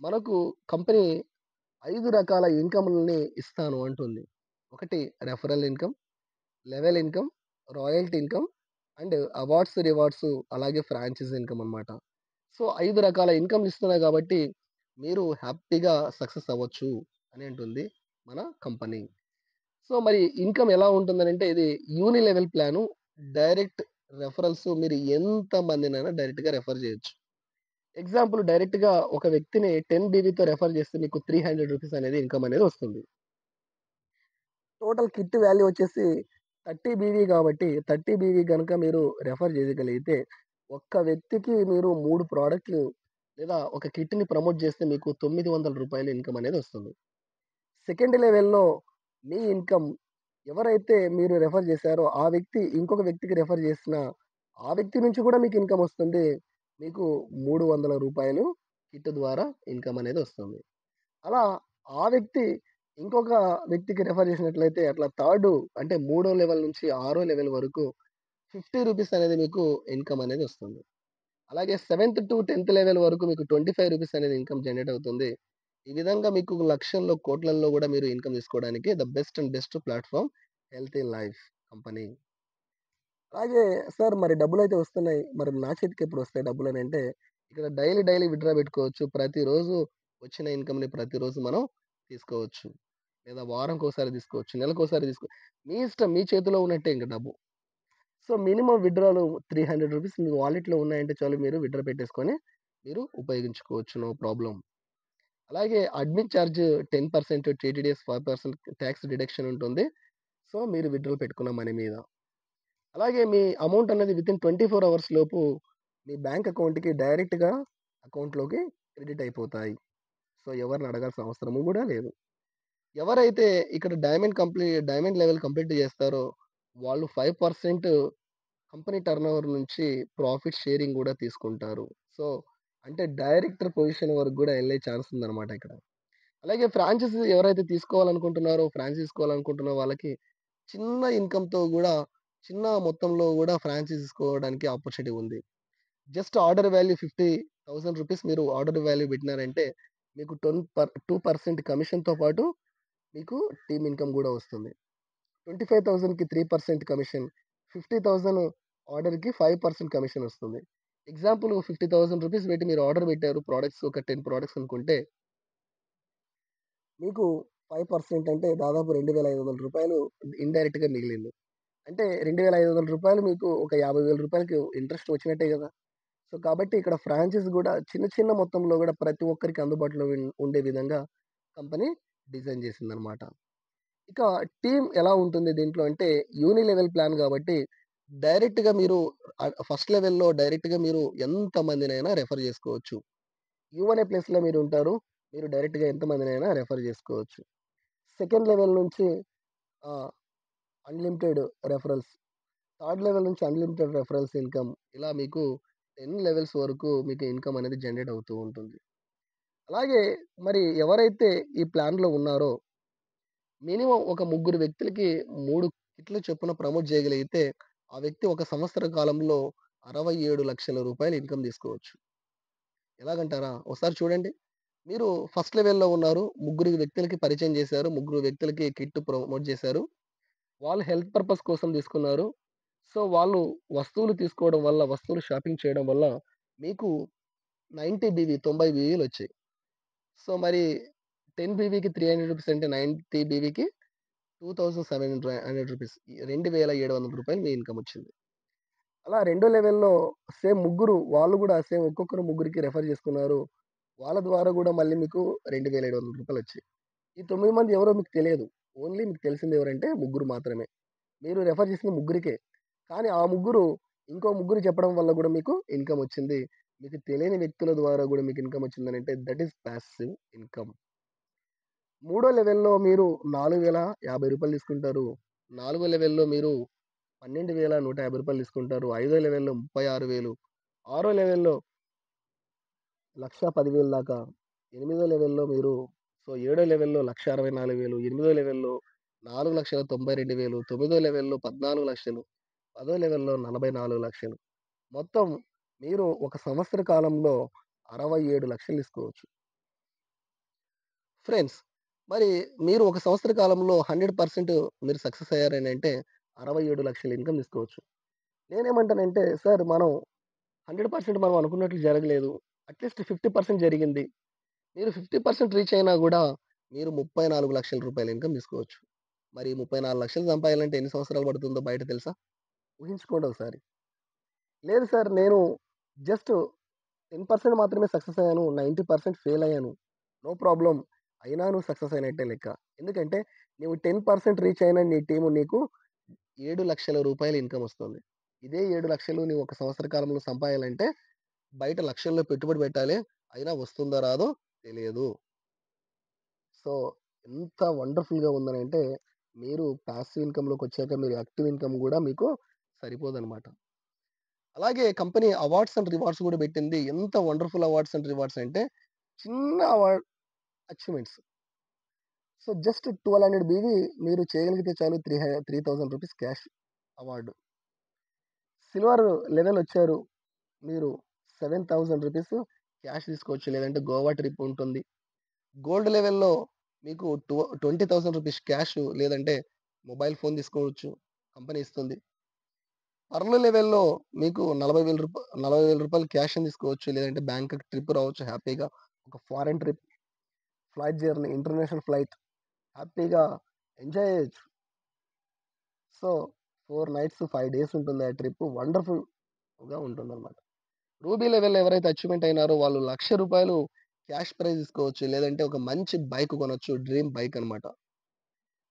మనకు కంపెనీ 5 రకాల ఇన్‌కమ్‌లని ఇస్తాను అంటుంది. ఒకటి referral income, level income, royalty income and awards, rewards అలాగే ఫ్రాంచైజ్ ఇన్‌కమ్ అనమాట. సో, 5 రకాల ఇన్‌కమ్‌లు ఇస్తున్నాయి గాబట్టి, మీరు హ్యాపీగా సక్సెస్ అవ్వచ్చు అని అంటుంది మన కంపెనీ. సో, మరి ఇన్‌కమ్ ఎలా ఉంటుందనంటే ఇది యూని లెవెల్ ప్లాను. డైరెక్ట్ రెఫరల్స్ మీరు ఎంత మందినైనా డైరెక్ట్‌గా రెఫర్ చేయొచ్చు. ఎగ్జాంపుల్ డైరెక్ట్‌గా ఒక వ్యక్తిని 10 బీవీతో రెఫర్ చేస్తే మీకు రూ. 300 అనేది ఇన్‌కమ్ అనేది వస్తుంది. టోటల్ కిట్ వాల్యూ వచ్చేసి 30 బీవీ కాబట్టి 30 బీవీ గనుక మీరు రెఫర్ చేయగలిగితే ఒక్క వ్యక్తికి మీరు 3 ప్రొడక్ట్‌లు లేదా ఒక కిట్‌ని ప్రమోట్ చేస్తే మీకు రూ. 900 ఇన్‌కమ్ అనేది వస్తుంది. సెకండ్ లెవెల్‌లో మీ ఇన్‌కమ్ ఎవరైతే మీరు రెఫర్ చేసారో ఆ వ్యక్తి ఇంకొక వ్యక్తికి రెఫర్ చేసిన ఆ వ్యక్తి నుంచి కూడా మీకు ఇన్‌కమ్ వస్తుంది. మీకు రూ. 300 కిట్ ద్వారా ఇన్‌కమ్ అనేది వస్తుంది. అలా ఆ వ్యక్తి ఇంకొక వ్యక్తికి రెఫర్ చేసినట్లయితే అట్లా అంటే మూడో లెవెల్ నుంచి ఆరో లెవెల్ వరకు రూ. 50 అనేది మీకు ఇన్‌కమ్ అనేది వస్తుంది. అలాగే సెవెంత్ టు 10థ్ లెవెల్ వరకు మీకు రూ. 25 అనేది ఇన్‌కమ్ జనరేట్ అవుతుంది. ఈ విధంగా మీకు లక్షల్లో, కోట్లల్లో గూడా మీరు ఇన్‌కమ్ తీసుకోవడానికి the best and best platform healthy life company. అలాగే సార్ మరి డబ్బులైతే వస్తున్నాయి. మరి నా చేతికెప్పుడొస్తాయి డబ్బులనంటే, ఇక్కడ డైలీ విత్‌డ్రా పెట్టుకోవచ్చు. ప్రతిరోజు వచ్చిన ఇన్‌కమ్‌ని ప్రతిరోజు మనం తీసుకోవచ్చు. లేదా వారంకోసారి తీసుకోవచ్చు. నెలకోసారి మీ ఇష్టం. మీ చేతిలో ఉన్నట్టే ఇంక డబ్బు. సో, మినిమమ్ విత్‌డ్రాలు రూ. 300 మీ వాలెట్‌లో ఉన్నాయంటే చాలు మీరు విత్‌డ్రా పెట్టేసుకొని మీరు ఉపయోగించుకోవచ్చు. No problem. అలాగే admin charge 10% TDS 5% tax deduction ఉంటుంది. సో, మీరు విత్‌డ్రాల్ పెట్టుకున్న మనీ మీద. అలాగే మీ అమౌంట్ అనేది వితిన్ 24 అవర్స్ లోపు మీ బ్యాంక్ అకౌంట్‌కి డైరెక్ట్‌గా అకౌంట్‌లోకి క్రెడిట్ అయిపోతాయి. సో, ఎవరిని అడగాల్సిన అవసరము గూడా లేదు. ఎవరైతే ఇక్కడ డైమండ్ లెవెల్ కంప్లీట్ చేస్తారో వాళ్ళు 5% కంపెనీ టర్నోవర్ నుంచి ప్రాఫిట్ షేరింగ్ గూడా తీసుకుంటారు. సో, అంటే డైరెక్టర్ పొజిషన్ వరకు గూడా ఎళ్ళే ఛాన్స్ ఉందన్నమాట ఇక్కడ. అలాగే ఫ్రాంచైజీ ఎవరైతే తీసుకోవాలనుకుంటున్న వాళ్ళకి చిన్న ఇన్‌కమ్‌తో గూడా, చిన్న మొత్తంలో గూడా ఫ్రాంచైజ్ తీసుకోవడానికి ఆపర్చునిటీ ఉంది. జస్ట్ ఆర్డర్ వాల్యూ రూ. 50,000 మీరు ఆర్డర్ వాల్యూ పెట్టినారంటే, మీకు 2% కమిషన్‌తో పాటు మీకు టీమ్ ఇన్‌కమ్ గూడా వస్తుంది. 25,000కి 3% కమిషన్, 50,000 ఆర్డర్‌కి 5% కమిషన్ వస్తుంది. ఎగ్జాంపుల్ రూ. 50,000 పెట్టి మీరు ఆర్డర్ పెట్టారు. ప్రొడక్ట్స్ ఒక 10 ప్రొడక్ట్స్ అనుకుంటే, మీకు 5% అంటే దాదాపు రూ. 2,500 ఇండైరెక్ట్‌గా మిగిలింది. అంటే రూ. 2,500 మీకు ఒక రూ. 50,000కి ఇంట్రెస్ట్ వచ్చినట్టే గదా! సో, కాబట్టి ఇక్కడ ఫ్రాంచైజ్ గూడా చిన్న చిన్న మొత్తంలో గూడా ప్రతి ఒక్కరికి అందుబాటులో ఉండే విధంగా కంపెనీ డిజైన్ జేసిందనమాట. ఇక టీమ్ ఎలా ఉంటుంది దీంట్లో అంటే యూని లెవెల్ ప్లాన్ గాబట్టి డైరెక్ట్‌గా మీరు ఫస్ట్ లెవెల్‌లో డైరెక్ట్‌గా మీరు ఎంతమందినైనా రెఫర్ జేసుకోవచ్చు. యూ అనే ప్లేస్‌లో మీరుంటారు. మీరు డైరెక్ట్‌గా ఎంతమందినైనా రెఫర్ జేసుకోవచ్చు. సెకండ్ లెవెల్ నుంచి ఆహ్, అన్‌లిమిటెడ్ రెఫరల్స్. థర్డ్ లెవెల్ నుంచి అన్‌లిమిటెడ్ రెఫరల్స్ ఇన్‌కమ్. ఇలా మీకు 10 లెవెల్స్ వరకు మీకు ఇన్‌కమ్ అనేది జనరేట్ అవుతూ ఉంటుంది. అలాగే మరి ఎవరైతే ఈ ప్లాన్‌లో ఉన్నారో మినిమమ్ ఒక ముగ్గురు వ్యక్తులకి 3 కిట్ల చొప్పున ప్రమోట్ చేయగలిగితే, ఆ వ్యక్తి ఒక సంవత్సర కాలంలో రూ. 67,00,000 ఇన్‌కమ్ తీసుకోవచ్చు. ఎలాగంటారా? ఒకసారి చూడండి. మీరు ఫస్ట్ లెవెల్‌లో ఉన్నారు. ముగ్గురు వ్యక్తులకి పరిచయం చేశారు. ముగ్గురు వ్యక్తులకి కిట్ ప్రమోట్ చేశారు. వాళ్ళు హెల్త్ పర్పస్ కోసం తీసుకున్నారు. సో, వాళ్ళు వస్తువులు తీసుకోవడం వల్ల, వస్తువులు షాపింగ్ చేయడం వల్ల మీకు 90 బీవీ 90 బీవీలొచ్చాయి. సో, మరి 10 బీవీకి రూ. 300 అంటే 90 బీవీకి రూ. 2,700 రూ. 2,700 మీ ఇన్‌కమ్ వచ్చింది. అలా రెండో లెవెల్‌లో సేమ్ ముగ్గురు వాళ్ళు గూడా సేమ్ ఒక్కొక్కరు ముగ్గురికి రెఫర్ చేసుకున్నారు. వాళ్ళ ద్వారా గూడా మళ్ళీ మీకు రూ. 2,700 వచ్చాయి. ఈ 9 మంది ఎవరో మీకు తెలియదు. ఓన్లీ మీకు తెలిసింది ఎవరంటే ముగ్గురు మాత్రమే. మీరు రెఫర్ చేసిన ముగ్గురికే. కానీ ఆ ముగ్గురు ఇంకో ముగ్గురు చెప్పడం వల్ల గూడా మీకు ఇన్‌కమ్ వచ్చింది. మీకు తెలియని వ్యక్తుల ద్వారా గూడా మీకు ఇన్‌కమ్ వచ్చిందనంటే దట్ ఈస్ పాసివ్ ఇన్‌కమ్. మూడో లెవెల్‌లో మీరు రూ. 4,050 తీసుకుంటారు. నాలుగో లెవెల్‌లో మీరు రూ. 12,150 తీసుకుంటారు. ఐదో లెవెల్‌లో 36,000. ఆరో లెవెల్‌లో 1,10,000 దాకా. ఎనిమిదో లెవెల్‌లో మీరు ఏడో లెవెల్‌లో 1,64,000. ఎనిమిదో లెవెల్‌లో 4,92,000. తొమ్మిదో లెవెల్‌లో 14,00,000. పదో లెవెల్‌లో 44,00,000. మొత్తం మీరు ఒక సంవత్సర కాలంలో 67,00,000 తీసుకోవచ్చు. ఫ్రెండ్స్ మరి మీరు ఒక సంవత్సర కాలంలో 100% మీరు సక్సెస్ అయ్యారనంటే 67,00,000 ఇన్‌కమ్ తీసుకోవచ్చు. నేనేమంటానంటే సార్ మనం 100% మనం అనుకున్నట్లు జరగలేదు. అట్‌లీస్ట్ 50% జరిగింది. మీరు 50% రీచ్ అయినా గూడా మీరు రూ. 34,00,000 ఇన్‌కమ్ తీసుకోవచ్చు. మరి 34,00,000 సంపాదియాలంటే ఎన్ని సంవత్సరాలు పడుతుందో బయట తెలుసా? ఊహించుకోండి ఒకసారి. లేదు సార్ నేను జస్ట్ 10% మాత్రమే సక్సెస్ అయ్యాను. 90% ఫెయిల్ అయ్యాను. No problem. అయినా నువ్వు సక్సెస్ అయినట్టే లెక్క. ఎందుకంటే నువ్వు 10% రీచ్ అయిన నీ టీమ్ నీకు రూ. 7,00,000 ఇన్‌కమ్ వస్తుంది. ఇదే 7,00,000 నువ్వు ఒక సంవత్సర కాలంలో సంపాదియాలంటే బయట లక్షల్లో పెట్టుబడి పెట్టాలి. అయినా వస్తుందో రాదో తెలియదు. సో, ఎంత వండర్‌ఫుల్‌గా ఉందనంటే మీరు పాసివ్ ఇన్‌కమ్‌లోకొచ్చాక మీరు యాక్టివ్ ఇన్‌కమ్ గూడా మీకు సరిపోదనమాట. అలాగే కంపెనీ అవార్డ్స్ అండ్ రివార్డ్స్ గూడా పెట్టింది. ఎంత వండర్‌ఫుల్ అవార్డ్స్ అండ్ రివార్డ్స్ అంటే చిన్న అచీవ్‌మెంట్స్. సో, జస్ట్ 1200 బీవీ మీరు చేయగలిగితే చాలు రూ. 3,000 క్యాష్ అవార్డ్. సిల్వర్ లెవెలొచ్చారు. మీరు రూ. 7,000 క్యాష్ తీసుకోవచ్చు. లేదంటే గోవా ట్రిప్ ఉంటుంది. గోల్డ్ లెవెల్‌లో మీకు 20,000 రూపీస్ క్యాష్ లేదంటే మొబైల్ ఫోన్ తీసుకోవచ్చు. కంపెనీ ఇస్తుంది. పర్ల్ లెవెల్‌లో మీకు 40,000 క్యాష్‌ని తీసుకోవచ్చు. లేదంటే బ్యాంకాక్ ట్రిప్ రావచ్చు హ్యాపీగా. ఒక foreign trip, flight journey, international flight హ్యాపీగా ఎంజాయ్ చేయొచ్చు. సో, 4 నైట్స్, 5 డేస్ ఉంటుంది ఆ ట్రిప్. వండర్‌ఫుల్‌గా ఉంటుందన్నమాట. రూబీ లెవెల్ ఎవరైతే అచీవ్‌మెంట్ అయినారో వాళ్ళు రూ. 1,00,000 క్యాష్ ప్రైజ్ తీసుకోవచ్చు. లేదంటే ఒక మంచి బైక్ కొనొచ్చు. డ్రీమ్ బైక్ అన్నమాట.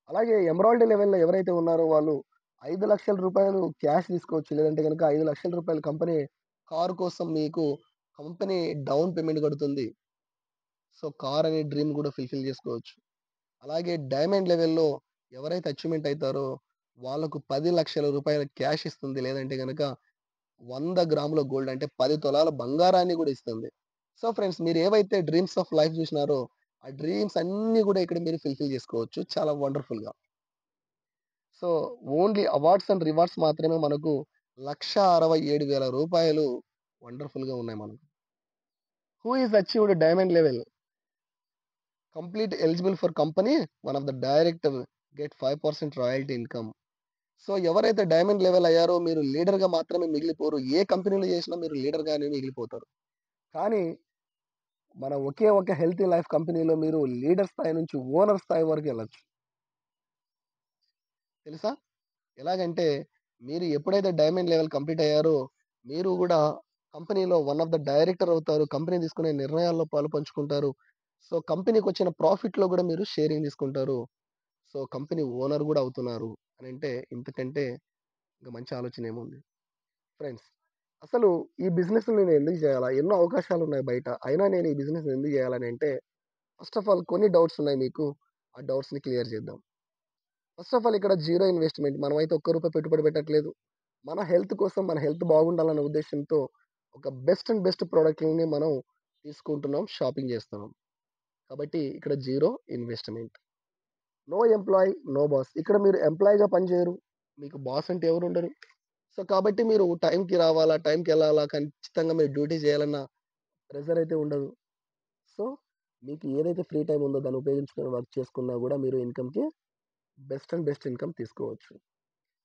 అలాగే ఎమరాల్డ్ లెవెల్‌లో ఎవరైతే ఉన్నారో వాళ్ళు రూ. 5,00,000 క్యాష్ తీసుకోవచ్చు. లేదంటే గనుక రూ. 5,00,000 కంపెనీ కారు కోసం మీకు కంపెనీ డౌన్ పేమెంట్ కడుతుంది. సో, కార్ అనే డ్రీమ్ కూడా ఫుల్‌ఫిల్ చేసుకోవచ్చు. అలాగే డైమండ్ లెవెల్‌లో ఎవరైతే అచీవ్‌మెంట్ అయితారో వాళ్ళకు రూ. 10,00,000 క్యాష్ ఇస్తుంది. లేదంటే గనక 100 గ్రాముల గోల్డ్ అంటే 10 తులాల బంగారాన్ని గూడా ఇస్తుంది. సో, ఫ్రెండ్స్ మీరు ఏవైతే డ్రీమ్స్ ఆఫ్ లైఫ్ జూసినారో, ఆ డ్రీమ్స్ అన్నీ గూడా ఇక్కడ మీరు ఫుల్‌ఫిల్ జేసుకోవచ్చు చాలా వండర్‌ఫుల్‌గా. So, only awards and rewards మాత్రమే మనకు రూ. 1,67,000 వండర్‌ఫుల్‌గా ఉన్నాయి మనకు. Who is achieved diamond level complete eligible for company one of the direct get 5% royalty income. So, ఎవరైతే డైమండ్ లెవెల్ అయ్యారో మీరు లీడర్‌గా మాత్రమే మిగిలిపోరు. ఏ కంపెనీలో జేసినా మీరు లీడర్‌గానే మిగిలిపోతారు. కానీ మన ఒకే ఒక హెల్తీ లైఫ్ కంపెనీలో మీరు లీడర్ స్థాయి నుంచి ఓనర్ స్థాయి వరకు వెళ్ళొచ్చు. తెలుసా? ఎలాగంటే మీరు ఎప్పుడైతే డైమండ్ లెవెల్ కంప్లీట్ అయ్యారో, మీరు గూడా కంపెనీలో వన్ ఆఫ్ ద డైరెక్టర్ అవుతారు. కంపెనీ తీసుకునే నిర్ణయాల్లో పాలుపంచుకుంటారు. సో, కంపెనీకొచ్చిన ప్రాఫిట్‌లో గూడా మీరు షేరింగ్ తీసుకుంటారు. సో, కంపెనీ ఓనర్ గూడా అవుతున్నారు అనంటే ఇంతకంటే ఇంక మంచి ఆలోచన ఏముంది? ఫ్రెండ్స్, అసలు ఈ బిజినెస్‌ని నేను ఎందుకు జేయాలా? ఎన్నో అవకాశాలున్నాయి బయట. అయినా నేను ఈ బిజినెస్ ఎందుకు జేయాలనంటే ఫస్ట్ ఆఫ్ ఆల్ కొన్ని డౌట్స్ ఉన్నాయి మీకు. ఆ డౌట్స్‌ని క్లియర్ చేద్దాం. ఫస్ట్ ఆఫ్ ఆల్ ఇక్కడ జీరో ఇన్వెస్ట్‌మెంట్. మనమైతే ఒక్క రూపాయి పెట్టుబడి పెట్టట్లేదు. మన హెల్త్ కోసం మన హెల్త్ బాగుండాలన్న ఉద్దేశ్యంతో ఒక బెస్ట్ అండ్ బెస్ట్ ప్రొడక్ట్‌లని మనం తీసుకుంటున్నాం, షాపింగ్ చేస్తున్నాం. కాబట్టి ఇక్కడ zero investment. No employee, no boss. ఇక్కడ మీరు ఎంప్లాయీగా పనిచేయరు. మీకు బాస్ అంటే ఎవరుండరు. సో, కాబట్టి మీరు టైంకి రావాలా, టైంకెళ్ళాలా, ఖచ్చితంగా మీరు డ్యూటీ చేయాలన్న ప్రెషర్ అయితే ఉండదు. సో, మీకు ఏదైతే ఫ్రీ టైమ్ ఉందో దాన్ని ఉపయోగించుకొని వర్క్ చేసుకున్నా గూడా మీరు ఇన్‌కమ్‌కి బెస్ట్ అండ్ బెస్ట్ ఇన్‌కమ్ తీసుకోవచ్చు.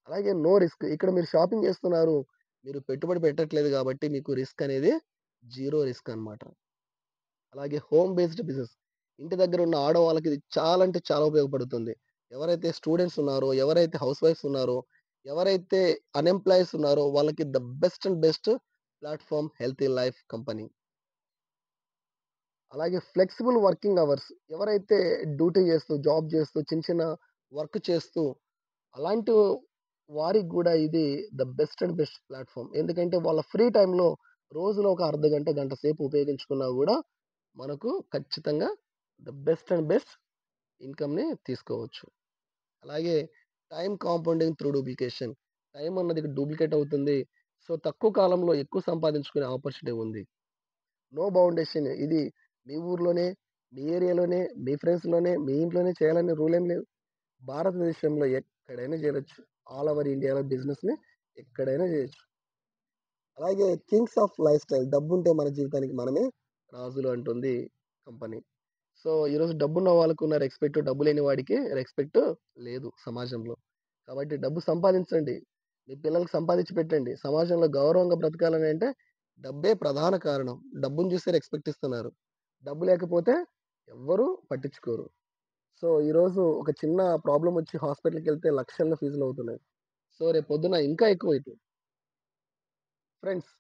అలాగే నో రిస్క్. ఇక్కడ మీరు షాపింగ్ చేస్తున్నారు. మీరు పెట్టుబడి పెట్టట్లేదు గాబట్టి మీకు రిస్క్ అనేది జీరో రిస్క్ అన్నమాట. అలాగే హోమ్ బేస్డ్ బిజినెస్. ఇంటి దగ్గర ఉన్న ఆడవాళ్ళకి ఇది చాలా అంటే చాలా ఉపయోగపడుతుంది. ఎవరైతే స్టూడెంట్స్ ఉన్నారో, ఎవరైతే హౌస్ వైఫ్స్ ఉన్నారో, ఎవరైతే అన్‌ఎంప్లాయీస్ ఉన్నారో వాళ్ళకి the best and best platform healthy life company. అలాగే ఫ్లెక్సిబుల్ వర్కింగ్ అవర్స్. ఎవరైతే డ్యూటీ చేస్తూ, జాబ్ చేస్తూ, చిన్న చిన్న వర్క్ చేస్తూ అలాంటి వారికి గూడా ఇది the best and best platform. ఎందుకంటే వాళ్ళ ఫ్రీ టైమ్‌లో రోజులో ఒక అర్ధగంట, గంట సేపు ఉపయోగించుకున్నా గూడా మనకు ఖచ్చితంగా ద బెస్ట్ అండ్ బెస్ట్ ఇన్‌కమ్‌ని తీసుకోవచ్చు. అలాగే time compounding through duplication. Time అన్నది డూప్లికేట్ అవుతుంది. సో, తక్కువ కాలంలో ఎక్కువ సంపాదించుకునే ఆపర్చునిటీ ఉంది. నో బౌండేషన్. ఇది మీ ఊర్లోనే, మీ ఏరియాలోనే, మీ ఫ్రెండ్స్‌లోనే, మీ ఇంట్లోనే చేయాలని రూల్ ఏం లేదు. భారతదేశంలో ఎక్కడైనా చేయొచ్చు. ఆల్ ఓవర్ ఇండియాలో బిజినెస్‌ని ఎక్కడైనా చేయొచ్చు. అలాగే కింగ్స్ ఆఫ్ లైఫ్ స్టైల్ డబ్బుంటే మన జీవితానికి మనమే రాజులు అంటుంది కంపెనీ. సో, ఈరోజు డబ్బున్న వాళ్ళకున్న రెస్పెక్ట్ డబ్బు లేని వాడికి రెస్పెక్ట్ లేదు సమాజంలో. కాబట్టి డబ్బు సంపాదించండి. మీ పిల్లలకి సంపాదించి పెట్టండి. సమాజంలో గౌరవంగా బ్రతకాలని అంటే డబ్బే ప్రధాన కారణం. డబ్బుని చూసి రెస్పెక్ట్ ఇస్తున్నారు. డబ్బు లేకపోతే ఎవ్వరు పట్టించుకోరు. సో, ఈరోజు ఒక చిన్న ప్రాబ్లమొచ్చి హాస్పిటల్‌కెళ్తే లక్షల్లో ఫీజులవుతున్నాయి. సో, రేపొద్దున ఇంకా ఎక్కువైతాయి. Friends,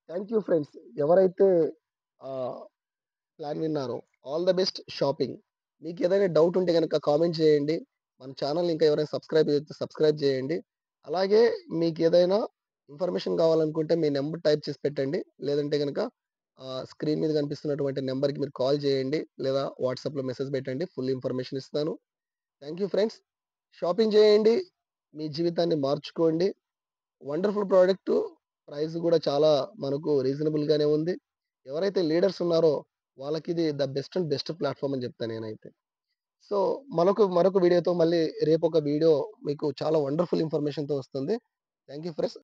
thank you friends. ఎవరైతే ఆహ్, ప్లాన్ విన్నారో ఆల్ ద బెస్ట్ షాపింగ్. మీకేదైనా డౌట్ ఉంటే గనక కామెంట్ చేయండి. మన ఛానెల్‌ని ఇంకా ఎవరైనా సబ్స్క్రైబ్ చేయకపోతే సబ్స్క్రైబ్ చేయండి. అలాగే మీకేదైనా ఇన్ఫర్మేషన్ కావాలనుకుంటే మీ నంబర్ టైప్ చేసి పెట్టండి. లేదంటే గనక స్క్రీన్ మీద కనిపిస్తున్నటువంటి నంబర్‌కి మీరు కాల్ చేయండి. లేదా వాట్సాప్‌లో మెసేజ్ పెట్టండి. ఫుల్ ఇన్ఫర్మేషన్ ఇస్తాను. Thank you friends. షాపింగ్ చేయండి. మీ జీవితాన్ని మార్చుకోండి. Wonderful product. ప్రైస్ గూడా చాలా మనకు రీజనబుల్ గానే ఉంది. ఎవరైతే లీడర్స్ ఉన్నారో వాళ్ళకిది the best and best platform అని జెప్తా నేనైతే. సో, మరొక వీడియోతో మళ్ళీ రేపొక వీడియో మీకు చాలా వండర్‌ఫుల్ ఇన్ఫర్మేషన్‌తో వస్తుంది. Thank you friends.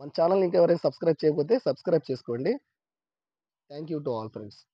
మన ఛానెల్‌ని ఇంకా ఎవరైనా సబ్స్క్రైబ్ చేయకపోతే సబ్స్క్రైబ్ చేసుకోండి. Thank you to all friends.